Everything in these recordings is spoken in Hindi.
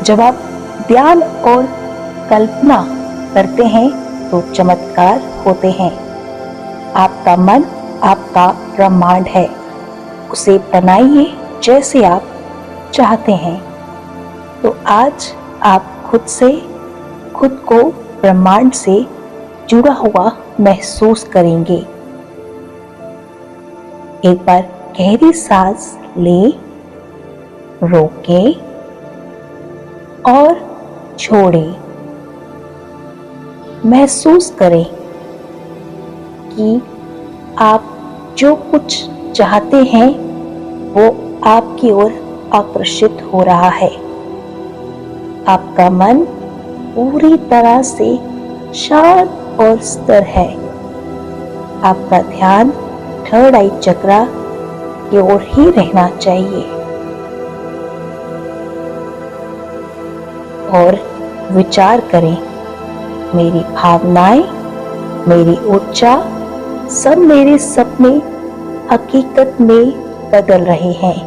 जब आप ध्यान और कल्पना करते हैं तो चमत्कार होते हैं। आपका मन आपका ब्रह्मांड है, उसे बनाइए जैसे आप चाहते हैं। तो आज आप खुद को ब्रह्मांड से जुड़ा हुआ महसूस करेंगे। एक बार गहरी सांस लें, रोकें और छोड़ें। महसूस करें कि आप जो कुछ चाहते हैं वो आपकी ओर आकर्षित हो रहा है। आपका मन पूरी तरह से शांत और स्थिर है। आपका ध्यान थर्ड आई चक्र की ओर ही रहना चाहिए और विचार करें, मेरी भावनाएं, मेरी ऊर्जा, सब मेरे सपने हकीकत में बदल रहे हैं।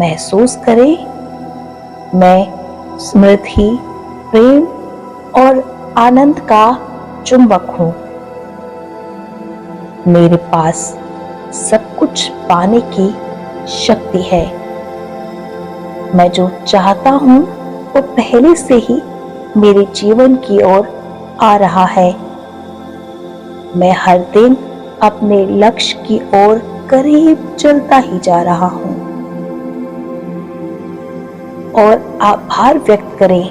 महसूस करें, मैं स्मृति, प्रेम और आनंद का चुंबक हूं। मेरे पास सब कुछ पाने की शक्ति है। मैं जो चाहता हूं वो पहले से ही मेरे जीवन की ओर आ रहा है। मैं हर दिन अपने लक्ष्य की ओर करीब चलता ही जा रहा हूं। और आभार व्यक्त करें,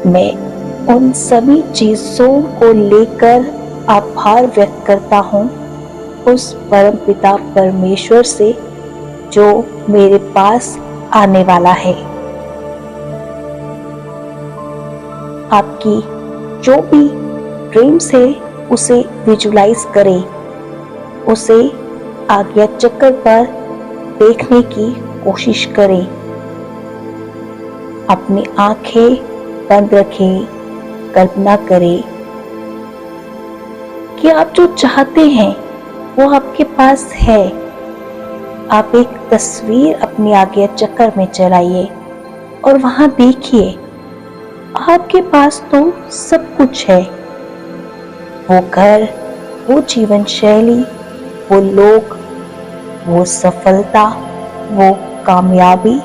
मैं उन सभी चीजों को लेकर आभार व्यक्त करता हूं उस परमपिता परमेश्वर से जो मेरे पास आने वाला है। आपकी जो भी ड्रीम्स है उसे विजुलाइज करें, उसे आज्ञा चक्र पर देखने की कोशिश करें। अपनी आंखें बंद रखें, कल्पना करें कि आप जो चाहते हैं वो आपके पास है। आप एक तस्वीर अपनी आज्ञा चक्र में चलाइए और वहां देखिए, आपके पास तो सब कुछ है। वो घर, वो जीवन शैली, वो लोग, वो सफलता, वो कामयाबी,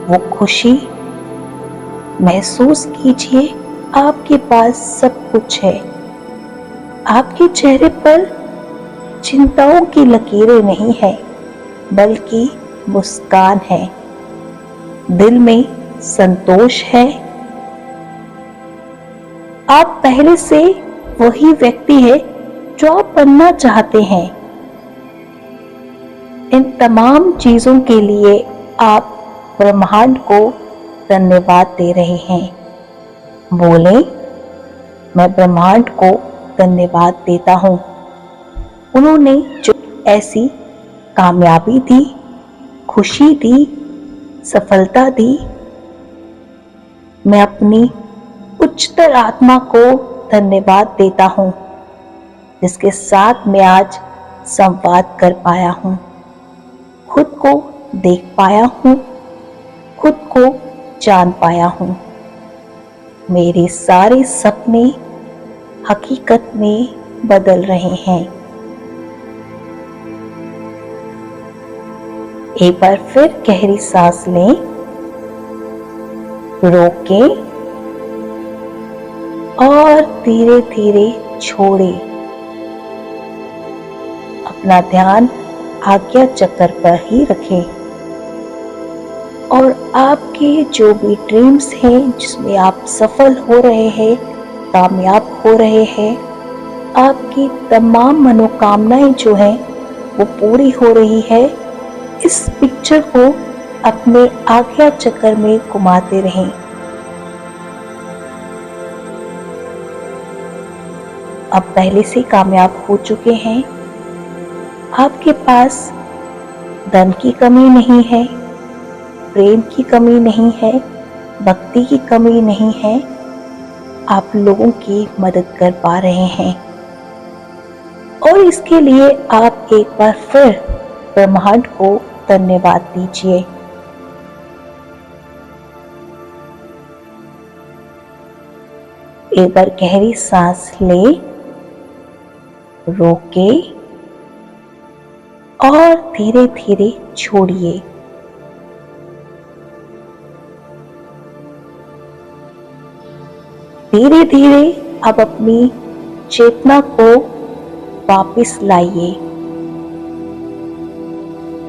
वो खुशी। महसूस कीजिए आपके पास सब कुछ है। आपके चेहरे पर चिंताओं की लकीरें नहीं है, बल्कि मुस्कान है। दिल में संतोष है। आप पहले से वही व्यक्ति है जो आप बनना चाहते हैं। इन तमाम चीजों के लिए आप ब्रह्मांड को धन्यवाद दे रहे हैं। बोलें, मैं ब्रह्मांड को धन्यवाद देता हूं। उन्होंने जो ऐसी कामयाबी दी, खुशी दी, सफलता दी। मैं अपनी उच्चतर आत्मा को धन्यवाद देता हूं जिसके साथ मैं आज संवाद कर पाया हूं, खुद को देख पाया हूं, खुद को जान पाया हूं। मेरे सारे सपने हकीकत में बदल रहे हैं। एक बार फिर गहरी सांस लें, रोकें और धीरे धीरे छोड़ें। अपना ध्यान आज्ञा चक्र पर ही रखें और आपके जो भी ड्रीम्स हैं जिसमें आप सफल हो रहे हैं, कामयाब हो रहे हैं, आपकी तमाम मनोकामनाएं जो हैं वो पूरी हो रही है, इस पिक्चर को अपने आज्ञा चक्र में घुमाते रहें। अब पहले से कामयाब हो चुके हैं। आपके पास धन की कमी नहीं है, प्रेम की कमी नहीं है, भक्ति की कमी नहीं है। आप लोगों की मदद कर पा रहे हैं और इसके लिए आप एक बार फिर ब्रह्मांड को धन्यवाद दीजिए। एक बार गहरी सांस ले, रोके और धीरे धीरे छोड़िए। धीरे धीरे अब अपनी चेतना को वापस लाइए।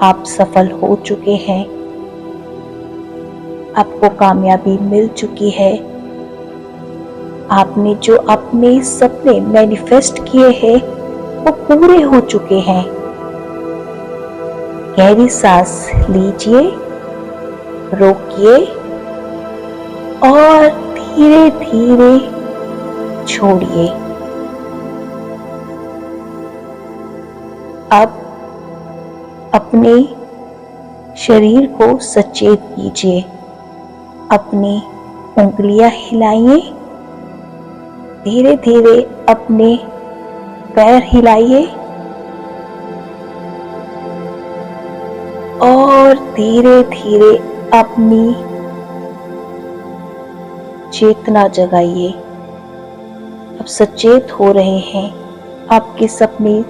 आप सफल हो चुके हैं, आपको कामयाबी मिल चुकी है। आपने जो अपने सपने मैनिफेस्ट किए हैं वो पूरे हो चुके हैं। गहरी सांस लीजिए, रोकिए और धीरे धीरे छोड़िए। अब अपने शरीर को सचेत कीजिए। अपनी उंगलियां हिलाइए, धीरे धीरे अपने पैर हिलाइए और धीरे धीरे अपनी चेतना जगाइए। अब सचेत हो रहे हैं, आपके सपने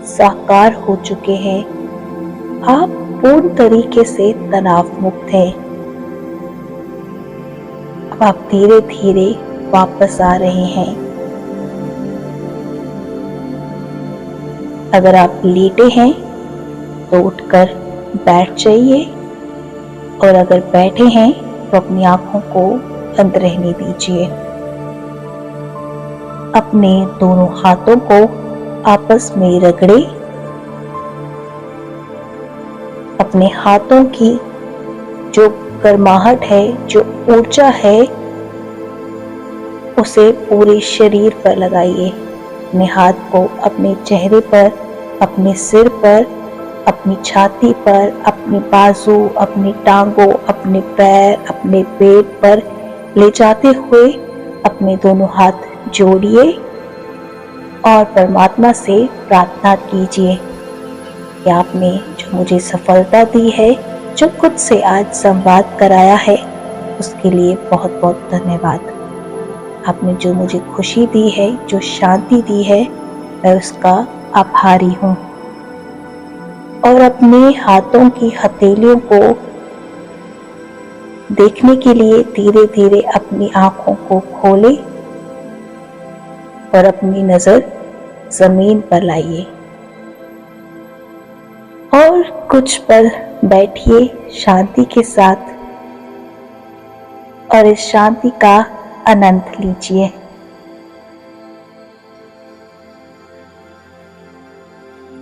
साकार हो चुके हैं। आप पूर्ण तरीके से तनाव मुक्त हैं। अब आप धीरे धीरे वापस आ रहे हैं। अगर आप लेटे हैं तो उठकर बैठ जाइए और अगर बैठे हैं तो अपनी आंखों को बंद रहने दीजिए। अपने दोनों हाथों को आपस में रगड़े। अपने हाथों की जो गर्माहट है, जो ऊर्जा है, उसे पूरे शरीर पर लगाइए। अपने हाथ को अपने चेहरे पर, अपने सिर पर, अपनी छाती पर, अपने बाजू, अपनी टांगों, अपने पैर, अपने पेट पर ले जाते हुए अपने दोनों हाथ जोड़िए और परमात्मा से प्रार्थना कीजिए कि आपने जो मुझे सफलता दी है, जो खुद से आज संवाद कराया है, उसके लिए बहुत बहुत धन्यवाद। आपने जो मुझे खुशी दी है, जो शांति दी है, मैं उसका आभारी हूँ। और अपने हाथों की हथेलियों को देखने के लिए धीरे धीरे अपनी आंखों को खोलें और अपनी नजर जमीन पर लाइए और कुछ पल बैठिए शांति के साथ और इस शांति का आनंद लीजिए।